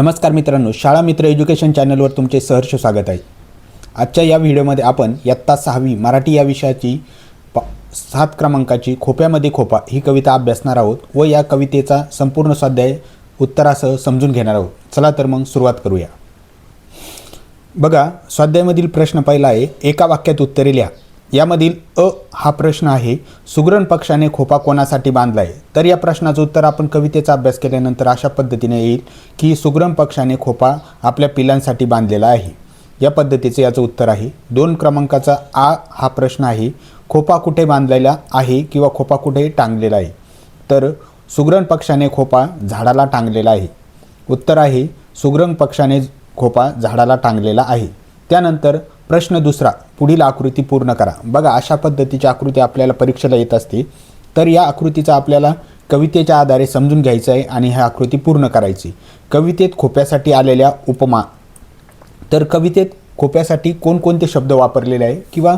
नमस्कार मित्रांनो, शाळा मित्र एज्युकेशन चॅनलवर तुमचे सहर्ष स्वागत आहे। आजच्या या व्हिडिओमध्ये आपण इयत्ता 6वी मराठी या विषयाची 7 क्रमांकाची खोप्यामध्ये खोपा ही कविता अभ्यासणार आहोत व या कवितेचा संपूर्ण स्वाध्याय उत्तरासह समजून घेणार आहोत। चला तर मग सुरुवात करूया। बघा, स्वाध्यायामधील प्रश्न पहिला आहे, एका वाक्यात उत्तरे लिहा। यामधील हा प्रश्न आहे, सुगरण पक्षाने खोपा कोणासाठी बांधला आहे। तर या प्रश्नाचं उत्तर आपण कवितेचा अभ्यास केल्यानंतर अशा पद्धतीने येईल की सुगरण पक्षाने खोपा आपल्या पिलांसाठी बांधलेला आहे। या पद्धतीचे याचं उत्तर आहे। 2 क्रमांकाचा हा प्रश्न आहे, खोपा कुठे बांधलेला आहे किंवा खोपा कुठे टांगलेला आहे। तर सुगरण पक्षाने खोपा झाडाला टांगलेला आहे। उत्तर आहे, सुगरण पक्षाने खोपा झाडाला टांगलेला आहे। त्यानंतर प्रश्न दुसरा, पुढील आकृती पूर्ण करा। बघा, अशा पद्धतीची आकृती आपल्याला परीक्षेला येत असते। तर या आकृतीचा आपल्याला कवितेच्या आधारे समजून घ्यायचं आहे आणि ही आकृती पूर्ण करायची। कवितेत खोप्यासाठी आलेल्या उपमा। तर कवितेत खोप्यासाठी कोणकोणते शब्द वापरलेले आहे किंवा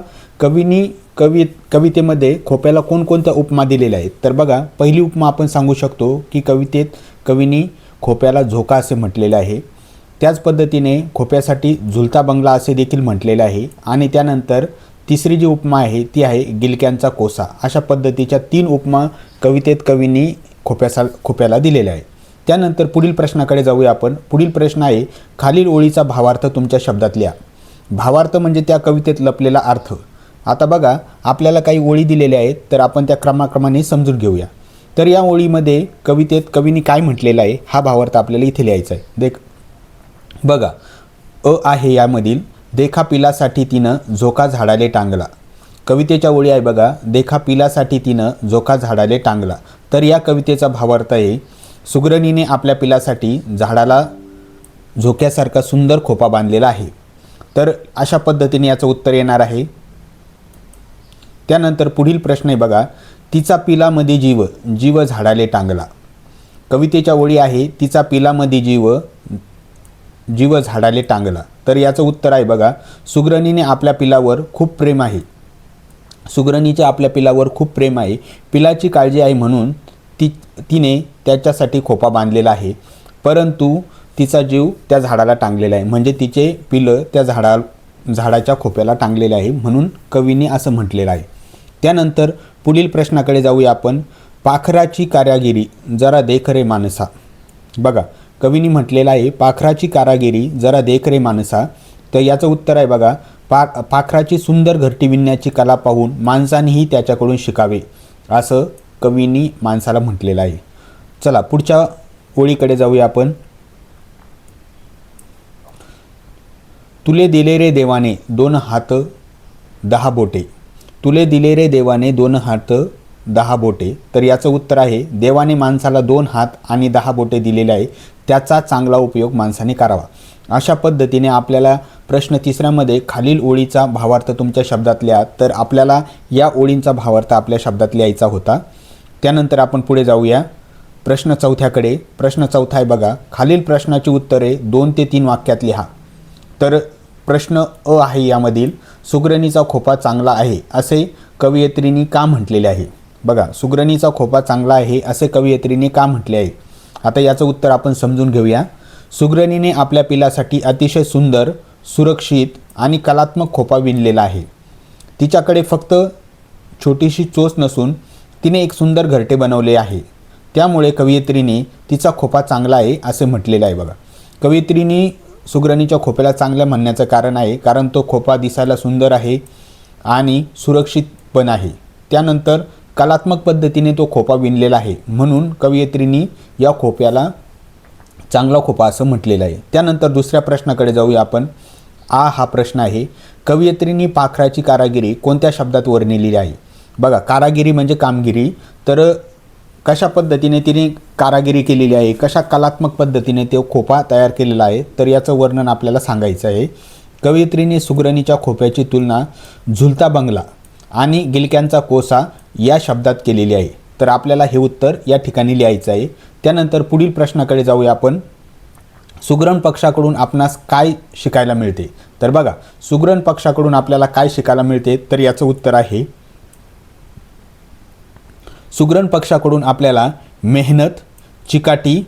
कवितेमध्ये खोप्याला कोणकोणत्या उपमा दिलेल्या आहेत। तर बघा, पहिली उपमा आपण सांगू शकतो की कवितेत कवींनी खोप्याला झोका असे म्हटलेले आहे। त्याच पद्धतीने खोप्यासाठी झुलता बंगला असे देखील म्हटलेले आहे। आणि त्यानंतर तिसरी जी उपमा आहे ती आहे गिलक्यांचा कोसा। अशा पद्धतीच्या 3 उपमा कवितेत कवींनी खोप्याला दिलेल्या आहे। त्यानंतर पुढील प्रश्नाकडे जाऊया आपण। पुढील प्रश्न आहे, खालील ओळीचा भावार्थ तुमच्या शब्दात लिहा। भावार्थ म्हणजे त्या कवितेत लपलेला अर्थ। आता बघा, आपल्याला काही ओळी दिलेल्या आहेत, तर आपण त्या क्रमाक्रमाने समजून घेऊया। तर या ओळीमध्ये कवितेत कवींनी काय म्हटलेलं आहे हा भावार्थ आपल्याला इथे लिहायचा आहे। बघा, आहे यामधील, देखा पिलासाठी तिनं झोका झाडाले टांगला। कवितेच्या ओळी आहे बघा, देखा पिलासाठी तिनं झोका झाडाले टांगला। तर या कवितेचा भावार्थ आहे, सुगरणीने आपल्या पिलासाठी झाडाला झोक्यासारखा सुंदर खोपा बांधलेला आहे। तर अशा पद्धतीने याचं उत्तर येणार आहे। त्यानंतर पुढील प्रश्न आहे बघा, तिचा पिलामध्ये जीव झाडाले टांगला। कवितेच्या ओळी आहे, तिचा पिलामध्ये जीव झाडाले टांगला। तर याचं उत्तर आहे बघा, सुगरणीने आपल्या पिलावर खूप प्रेम आहे। सुगरणीचे आपल्या पिलावर खूप प्रेम आहे। पिलाची काळजी आहे म्हणून तिने त्याच्यासाठी खोपा बांधलेला आहे, परंतु तिचा जीव त्या झाडाला टांगलेला आहे। म्हणजे तिचे पिलं त्या झाडाच्या खोप्याला टांगलेले आहे, म्हणून कवींनी असं म्हटलेलं आहे। त्यानंतर पुढील प्रश्नाकडे जाऊया आपण। पाखराची कारागिरी जरा देख रे माणसा। बघा, कवींनी म्हटलेलं आहे, पाखराची कारागिरी जरा देख रे माणसा। तर याचं उत्तर आहे बघा, पाखराची सुंदर घरटी विणण्याची कला पाहून माणसानेही त्याच्याकडून शिकावे, असं कवींनी माणसाला म्हटलेलं आहे। चला पुढच्या ओळीकडे जाऊया आपण। तुले दिले रे देवाने 2 हात 10 बोटे। तुले दिले रे देवाने 2 हात 10 बोटे। तर याचं उत्तर आहे, देवाने माणसाला 2 हात आणि 10 बोटे दिलेले आहे, त्याचा चांगला उपयोग माणसाने करावा। अशा पद्धतीने आपल्याला प्रश्न तिसऱ्यामध्ये खालील ओळीचा भावार्थ तुमच्या शब्दात लिहा। तर आपल्याला या ओळींचा भावार्थ आपल्या शब्दात लिहायचा होता। त्यानंतर आपण पुढे जाऊया प्रश्न चौथ्याकडे। प्रश्न चौथा आहे बघा, खालील प्रश्नाची उत्तरे 2 ते 3 वाक्यात लिहा। तर प्रश्न आहे यामधील, सुगरणीचा खोपा चांगला आहे असे कवयित्रींनी का म्हटलेले आहे। बघा, सुगरणीचा खोपा चांगला आहे असे कवयित्रींनी का म्हटले आहे। आता याचं उत्तर आपण समजून घेऊया। सुगरणीने आपल्या पिलासाठी अतिशय सुंदर, सुरक्षित आणि कलात्मक खोपा विणलेला आहे। तिच्याकडे फक्त छोटीशी चोच नसून तिने एक सुंदर घरटे बनवले आहे, त्यामुळे कवयित्रीने तिचा खोपा चांगला आहे असे म्हटलेलं आहे। बघा, कवयित्रींनी सुगरणीच्या खोप्याला चांगलं म्हणण्याचं कारण आहे कारण तो खोपा दिसायला सुंदर आहे आणि सुरक्षित पण आहे। त्यानंतर कलात्मक पद्धतीने तो खोपा विणलेला आहे, म्हणून कवयित्रींनी या खोप्याला चांगला खोपा असं म्हटलेलं आहे। त्यानंतर दुसऱ्या प्रश्नाकडे जाऊया आपण। हा प्रश्न आहे, कवयित्रींनी पाखराची कारागिरी कोणत्या शब्दात वर्णिलेली आहे। बघा, कारागिरी म्हणजे कामगिरी। तर कशा पद्धतीने तिने कारागिरी केलेली आहे, कशा कलात्मक पद्धतीने तो खोपा तयार केलेला आहे, तर याचं वर्णन आपल्याला सांगायचं आहे। कवयित्रीने सुगरणीच्या खोप्याची तुलना झुलता बंगला आणि गिलक्यांचा कोसा या शब्दात केलेली आहे। तर आपल्याला हे उत्तर या ठिकाणी लिहायचं आहे। त्यानंतर पुढील प्रश्नाकडे जाऊया आपण। सुगरण पक्षाकडून आपणास काय शिकायला मिळते। तर बघा, सुगरण पक्षाकडून आपल्याला काय शिकायला मिळते, तर याचं उत्तर आहे, सुगरण पक्षाकडून आपल्याला मेहनत, चिकाटी,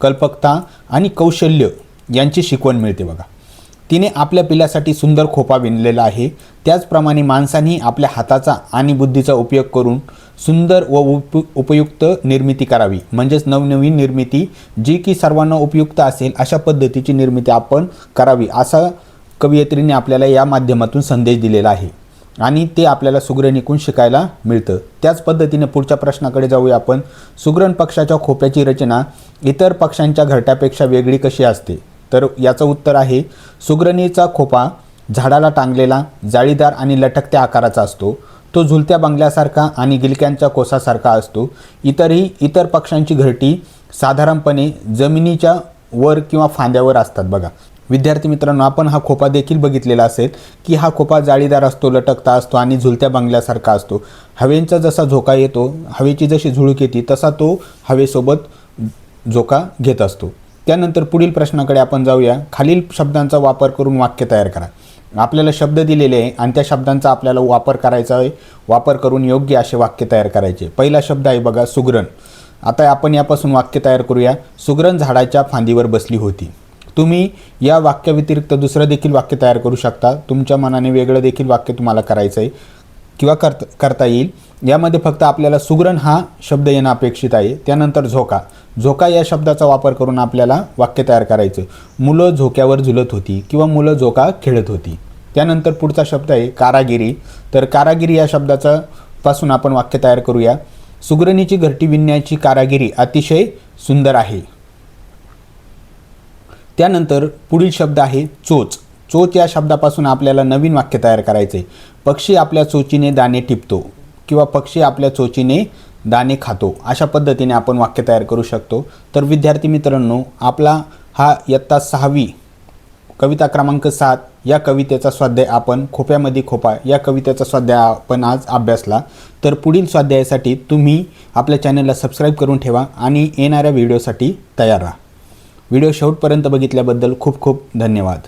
कल्पकता आणि कौशल्य यांची शिकवण मिळते बघा. तिने आपल्या पिलासाठी सुंदर खोपा विणलेला आहे. त्याचप्रमाणे माणसांनी आपल्या हाताचा आणि बुद्धीचा उपयोग करून सुंदर व उपयुक्त निर्मिती करावी. म्हणजेच नवनवीन निर्मिती जी की सर्वांना उपयुक्त असेल अशा पद्धतीची निर्मिती आपण करावी, असा कवयित्रीने आपल्याला या माध्यमातून संदेश दिलेला आहे आणि ते आपल्याला सुग्रणीकडून शिकायला मिळतं. त्याच पद्धतीने पुढच्या प्रश्नाकडे जाऊया आपण. सुगरण पक्षाच्या खोप्याची रचना इतर पक्षांच्या घरट्यापेक्षा वेगळी कशी असते? तर याचं उत्तर आहे सुगरणीचा खोपा झाडाला टांगलेला, जाळीदार आणि लटकत्या आकाराचा असतो. तो झुलत्या बंगल्यासारखा आणि गिलक्यांच्या कोसासारखा असतो. इतर पक्ष्यांची घरटी साधारणपणे जमिनीच्या वर किंवा फांद्यावर असतात बघा. विद्यार्थी मित्रांनो, आपण हा खोपा देखील बघितलेला असेल की हा खोपा जाळीदार असतो, लटकता असतो आणि झुलत्या बंगल्यासारखा असतो. हवेचा जसा झोका येतो, हवेची जशी झुळूक येते तसा तो हवेसोबत झोका घेत असतो. त्यानंतर पुढील प्रश्नाकडे आपण जाऊया. खालील शब्दांचा वापर करून वाक्य तयार करा. आपल्याला शब्द दिलेले आहे आणि त्या शब्दांचा आपल्याला वापर करायचा आहे. वापर करून योग्य असे वाक्य तयार करायचे. पहिला शब्द आहे बघा सुगरण. आता आपण यापासून वाक्य तयार करूया. सुगरण झाडाच्या फांदीवर बसली होती. तुम्ही या वाक्याव्यतिरिक्त दुसरं देखील वाक्य तयार करू शकता. तुमच्या मनाने वेगळं देखील वाक्य तुम्हाला करायचं आहे किंवा करता येईल. यामध्ये फक्त आपल्याला सुगरण हा शब्द येणं अपेक्षित आहे. त्यानंतर झोका. झोका या शब्दाचा वापर करून आपल्याला वाक्य तयार करायचं. मुलं झोक्यावर झुलत होती किंवा मुलं झोका खेळत होती. त्यानंतर पुढचा शब्द आहे कारागिरी. तर कारागिरी या शब्दाचा पासून आपण वाक्य तयार करूया. सुगरणीची घरटी विणण्याची कारागिरी अतिशय सुंदर आहे. त्यानंतर पुढील शब्द आहे चोच. चोच या शब्दापासून आपल्याला नवीन वाक्य तयार करायचे. पक्षी आपल्या चोचीने दाणे टिपतो किंवा पक्षी आपल्या चोचीने दाणे खातो, अशा पद्धतीने आपण वाक्य तयार करू शकतो. तर विद्यार्थी मित्रांनो, आपला हा इयत्ता 6वी कविता क्रमांक 7 या कवितेचा स्वाध्याय आपण खोप्यामध्ये खोपा या कवितेचा स्वाध्याय आपण आज अभ्यासला. तर पुढील स्वाध्यायासाठी तुम्ही आपल्या चॅनलला सबस्क्राईब करून ठेवा आणि येणाऱ्या व्हिडिओसाठी तयार राहा. व्हिडिओ शेवटपर्यंत बघितल्याबद्दल खूप खूप धन्यवाद.